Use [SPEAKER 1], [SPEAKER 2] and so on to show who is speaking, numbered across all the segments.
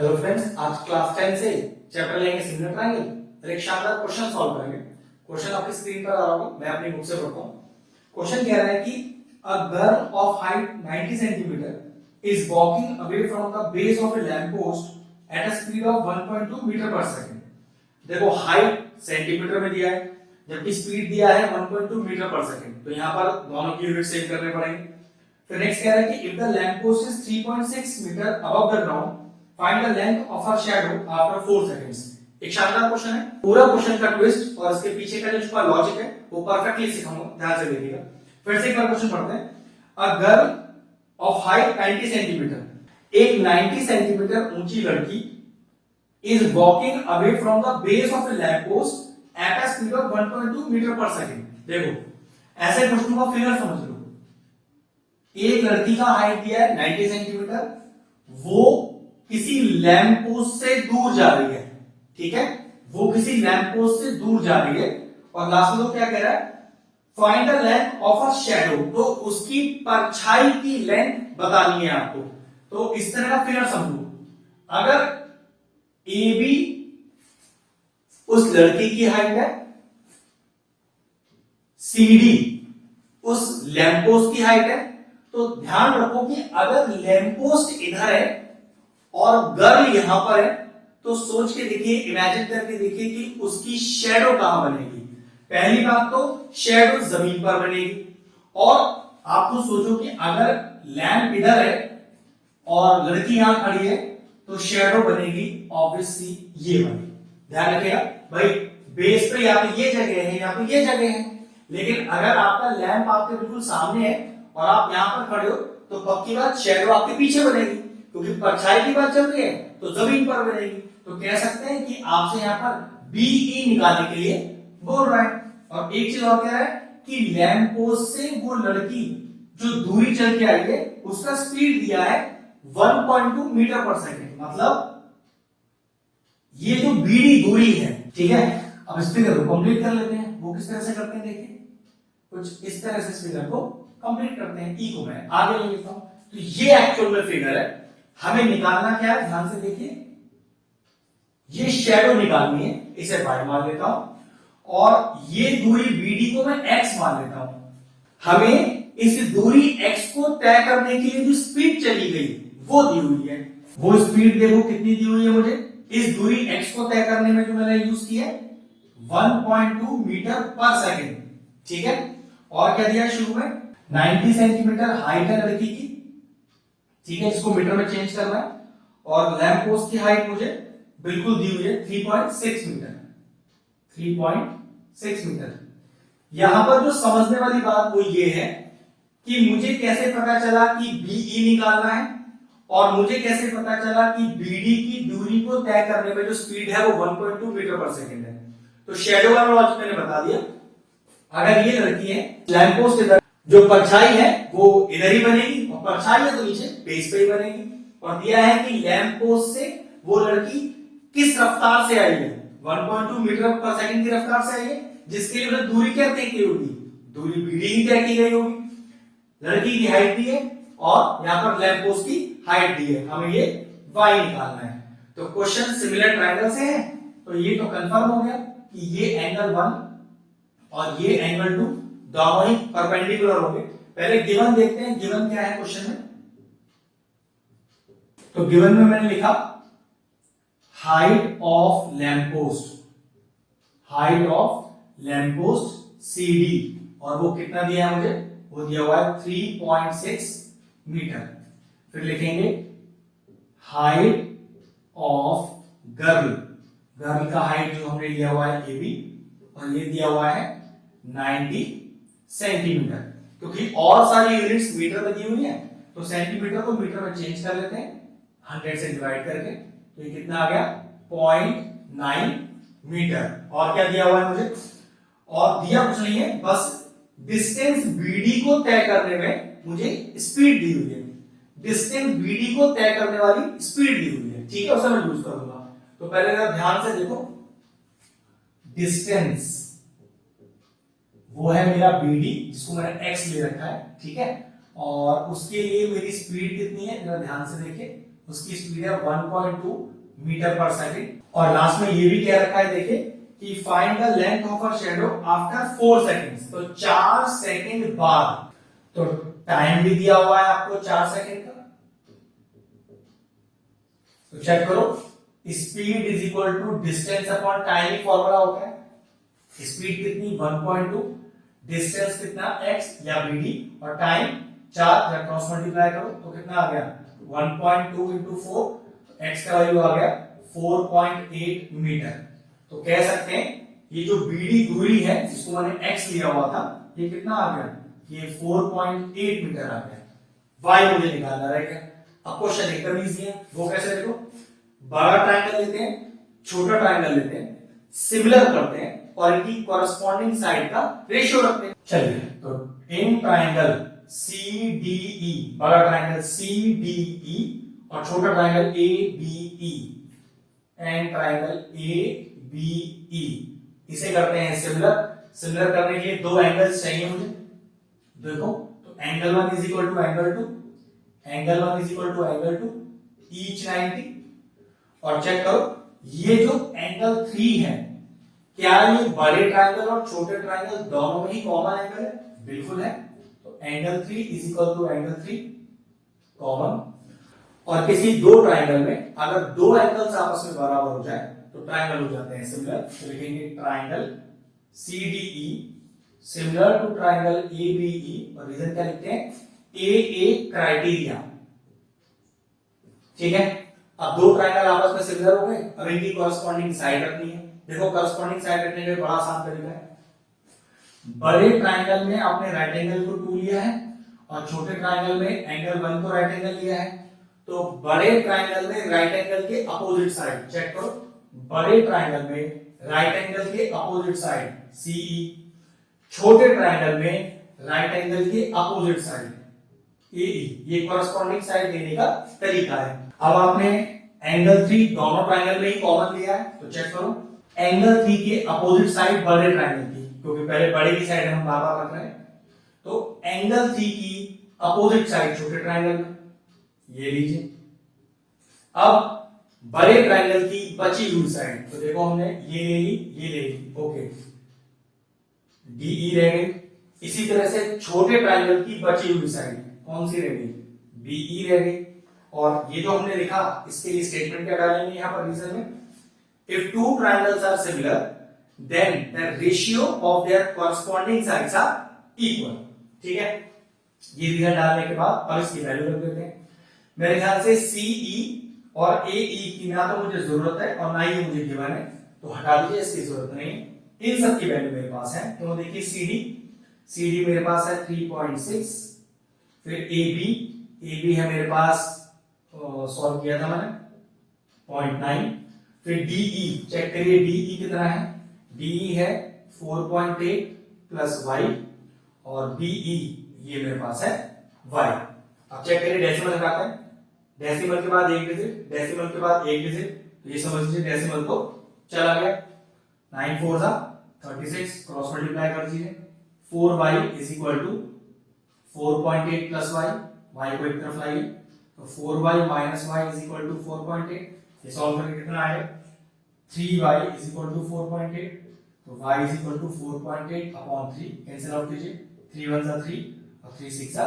[SPEAKER 1] Hello friends, आज class 10 से chapter लेंगे सिमिलर ट्रायंगल और एक शानदार क्वेश्चन सॉल्व करेंगे। क्वेश्चन आपकी स्क्रीन पर आ रहा होगा, मैं अपनी बुक से पढ़ता हूं। क्वेश्चन कह रहा है कि a girl of height 90 centimetre is walking away from the base of a lamp post at a speed of 1.2 metre per second. देखो हाइट सेंटीमीटर में दिया है जबकि स्पीड दिया है 1.2 मीटर पर सेकंड, तो यहां पर दोनों की यूनिट सेम करने पड़ेंगे। फिर नेक्स्ट कह रहा है कि if the lamp post is 3.6 metre above the ground find the length of her shadow after 4 seconds. एक शानदार क्वेश्चन है, पूरा क्वेश्चन का ट्विस्ट और इसके पीछे का जो इसका लॉजिक है वो परफेक्टली सिखाऊंगा, ध्यान से देखिएगा। फिर से एक बार क्वेश्चन पढ़ते हैं। A girl of height 90 centimetre, एक 90 सेंटीमीटर ऊंची लड़की is walking away from the base of a lamp post at a speed of 1.2 metre per second. देखो ऐसे क्वेश्चन का फिगर समझ लो। एक लड़की का हाइट दिया है 90 सेंटीमीटर, वो किसी लैंप पोस्ट से दूर जा रही है, ठीक है, वो किसी लैंप पोस्ट से दूर जा रही है। और लास्ट में तो क्या कह रहा है, find the length of a shadow, तो उसकी परछाई की लेंथ बतानी है आपको। तो इस तरह का फिगर समझो, अगर ए बी उस लड़की की हाइट है, सी डी उस लैंप पोस्ट की हाइट है, तो ध्यान रखो कि अगर लैंप पोस्ट इधर है और गर्ल यहां पर है, तो सोच के देखिए, इमेजिन करके देखिए कि उसकी शैडो कहां बनेगी। पहली बात तो शैडो जमीन पर बनेगी, और आप खुद सोचो कि अगर लैंप इधर है और लड़की यहां खड़ी है तो शैडो बनेगी ऑब्वियसली ये वाली। ध्यान रखिएगा भाई, बेस पे या तो ये जगह है या तो ये जगह है, लेकिन अगर आपका लैंप आपके बिल्कुल सामने है और आप यहां पर खड़े हो तो पक्की बात शैडो आपके पीछे बनेगी, क्योंकि परछाई की बात चल रही है तो जमीन पर बनेगी। तो कह सकते हैं कि आपसे यहां पर बीई निकालने के लिए बोल रहा है। और एक चीज और कह रहा है कि लैंप पोस्ट से वो लड़की जो दूरी चल के आई है उसका स्पीड दिया है 1.2 मीटर पर सेकंड, मतलब ये जो बीडी दूरी है, ठीक है। अब इस फिगर को कंप्लीट कर लेते हैं। वो किस तरह से करते हैं देखिए, कुछ इस तरह से इस फिगर को कंप्लीट करते हैं। ई को मैं आगे ले लेता हूं, तो ये एक्चुअल में फिगर है। हमें निकालना क्या है, ध्यान से देखिए, ये शैडो निकालनी है, इसे y मान लेता हूं, और ये दूरी BD को मैं x मान लेता हूं। हमें इस दूरी x को तय करने के लिए जो स्पीड चली गई वो दी हुई है। वो स्पीड देखो कितनी दी हुई है मुझे, इस दूरी x को तय करने में जो मैंने यूज किया है 1.2 मीटर पर सेकेंड, ठीक है। और क्या दिया है शुरू में, 90 सेंटीमीटर हाइट है लड़की की, ठीक है, इसको मीटर में चेंज करना है। और लैंप पोस्ट की हाइट मुझे बिल्कुल दी हुई है 3.6 मीटर, 3.6 मीटर। यहां पर जो समझने वाली बात वो ये है कि मुझे कैसे पता चला कि बीई निकालना है, और मुझे कैसे पता चला कि बीडी की दूरी को तय करने में जो स्पीड है वो 1.2 मीटर पर सेकंड है। तो शैडो वाला लॉजिक मैंने बता दिया। अगर ये लड़की है, लैंप पोस्ट इधर, जो परछाई है वो इधर ही बनेगी, और परछाई है तो नीचे बेस पे ही बनेगी। और दिया है कि लैंप पोस्ट से वो लड़की किस रफ्तार से आई है, 1.2 मीटर पर सेकंड की रफ्तार से आई है, जिसके लिए उन्हें दूरी क्या तय की होगी, दूरी बीडी ही तय की गई होगी। लड़की की हाइट दी है और यहां पर लैंप पोस्ट की हाइट दी है, हमें ये y निकालना है। तो क्वेश्चन सिमिलर ट्रायंगल से है, तो ये तो कंफर्म हो गया कि ये एंगल 1 और ये एंगल 2 दोनों ही परपेंडिकुलर होंगे। पहले गिवन देखते हैं, गिवन क्या है क्वेश्चन में। तो गिवन में मैंने लिखा height of lamp post, height of lamp post CD, और वो कितना दिया है मुझे, वो दिया हुआ है 3.6 मीटर। फिर लिखेंगे हाइट ऑफ गर्ल, गर्ल का हाइट जो हमने लिया हुआ है AB, और ये दिया हुआ है 90 सेंटीमीटर, क्योंकि और सारी यूनिट्स मीटर में दी हुई है तो सेंटीमीटर को मीटर में चेंज कर लेते हैं 100 से डिवाइड करके। तो ये कितना आ गया, 0.9 मीटर। और क्या दिया हुआ है मुझे, और दिया कुछ नहीं है, बस डिस्टेंस BD को तय करने में मुझे स्पीड दी हुई है, डिस्टेंस BD को तय करने वाली स्पीड दी हुई है, ठीक है, उसे मैं यूज करूंगा। तो पहले जरा ध्यान से देखो, डिस्टेंस वो है मेरा BD, जिसको मैंने x ले रखा है, ठीक है, और उसके लिए मेरी स्पीड कितनी है जरा ध्यान से देखिए, उसकी स्पीड है 1.2 मीटर पर सेकेंड। और लास्ट में ये भी कह रखा है, देखिए कि find the length of a shadow after 4 seconds, तो 4 सेकेंड बाद। तो टाइम भी दिया हुआ है आपको 4 सेकेंड का, तो चेक करो, speed is equal to distance upon time ही फॉर्मूला होता है। स्पीड कितनी 1.2, डिस्टेंस कितना x या bd, और टाइम 4, जब क्रॉस मल्टीप्लाई करो तो कितना आ गया 1.2 इंटू 4, x का वैल्यू आ गया 4.8 मीटर। तो कह सकते हैं ये जो बीडी दूरी है जिसको मैंने x लिया हुआ था, ये कितना आ गया, ये 4.8 मीटर आ गया। y मुझे निकालना रहेगा। अब क्वेश्चन एकदम इजी है, वो कैसे, देखो बड़ा ट्रायंगल लेते हैं, छोटा ट्रायंगल लेते हैं, सिमिलर करते हैं और इनकी कॉरस्पॉन्डिंग साइड का रेशियो रखते हैं। चलिए, तो इन ट्रायंगल CDE, बड़ा ट्रायंगल CDE और छोटा triangle ABE, and triangle ABE, इसे करते हैं सिमिलर। सिमिलर करने के लिए दो एंगल्स चाहिए मुझे। देखो, तो angle 1 is equal to angle 2, angle 1 is equal to angle 2, each 90। और चेक करो, ये जो एंगल 3 है, क्या ये बड़े ट्रायंगल और छोटे ट्रायंगल दोनों में ही कॉमन एंगल है? बिल्कुल है। तो angle 3 is equal to angle 3 common. और किसी दो ट्रायंगल में अगर दो एंगल्स आपस में बराबर हो जाए तो ट्रायंगल हो जाते हैं सिमिलर। तो लिखेंगे triangle CDE similar to triangle ABE, और रीजन क्या लिखते हैं, AA क्राइटेरिया। ठीक है, अब दो ट्रायंगल आपस में सिमिलर हो गए, अब इनकी कॉरस्पॉन्डिंग साइड रखनी है। देखो, कॉरस्पॉन्डिंग साइड रखने का बड़ा आसान तरीका है, बड़े ट्रायंगल में आपने राइट एंगल को 2 लिया है और छोटे ट्रायंगल में एंगल 1 को राइट एंगल लिया है। तो बड़े ट्रायंगल में राइट एंगल के अपोजिट साइड, चेक करो, बड़े ट्रायंगल में राइट एंगल के अपोजिट साइड CE, छोटे ट्रायंगल में राइट एंगल के अपोजिट साइड AE। ये कॉरस्पॉन्डिंग साइड देने का तरीका है। अब आपने एंगल 3 दोनों ट्रायंगल में ही कॉमन लिया है, तो चेक करो, एंगल 3 के अपोजिट साइड बड़े ट्रायंगल की, क्योंकि पहले बड़े की साइड हम बार बार रख रहे हैं, तो एंगल 3 की अपोजिट साइड छोटे ट्रायंगल में, ये लीजिए। अब बड़े ट्रायंगल की बची हुई साइड, तो देखो हमने ये ले ली, ये ले ली, ओके, DE रह गई। इसी तरह से छोटे ट्रायंगल की बची हुई साइड कौन सी रह गई, BE रह गई। और ये जो हमने लिखा, इसके लिए स्टेटमेंट क्या डालेंगे यहां पर रीजन में, if two triangles are similar then the ratio of their corresponding sides are equal। ठीक है, ये रीजन डालने के बाद अब इसकी वैल्यू रख देते हैं। मेरे ख्याल से CE और AE की ना तो मुझे जरूरत है और ना ही मुझे गिवन है, तो हटा दीजिए, इसकी जरूरत नहीं। इन सब की वैल्यू मेरे पास है, तो देखिए CD मेरे पास है 3.6, फिर AB है मेरे पास, सॉल्व किया था मैंने, 0.9, फिर DE चेक करिए, DE कितना है, DE है 4.8 प्लस y, और BE ये मेरे पास है y। अब चेक करिए, डेसिमल हटाते हैं, डेसिमल के बाद एक डिजिट, डेसिमल के बाद एक डिजिट, तो ये समझ लीजिए डेसिमल तो चला गया, 9 4 जा 36, क्रॉस मल्टीप्लाई कर दीजिए, 4y is equal to 4.8 plus y को एक तरफ लाइए, तो 4y minus y is equal to 4.8। ये सॉल्व करके कितना आएगा, 3y इज इक्वल टू 4.8, तो y is equal to 4.8 upon 3, cancel out कीजिए, 3 1 जा 3 और 3 6 जा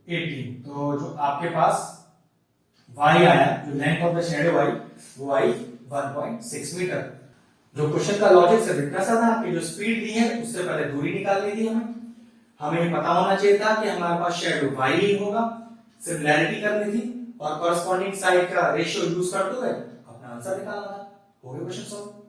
[SPEAKER 1] 18। तो जो आपके पास y आया, जो लेंथ ऑफ द शैडो आई, वो आई 1.6 मीटर। जो क्वेश्चन का लॉजिक सिर्फ इतना सा था कि जो स्पीड दी है उससे पहले दूरी निकालनी थी हमें पता होना चाहिए था कि हमारे पास शैडो y ही होगा, सिमिलैरिटी करनी थी और कॉरस्पॉन्डिंग साइड का रेशियो यूज करते हुए अपना आंसर निकालना था। हो गया क्वेश्चन सॉल्व।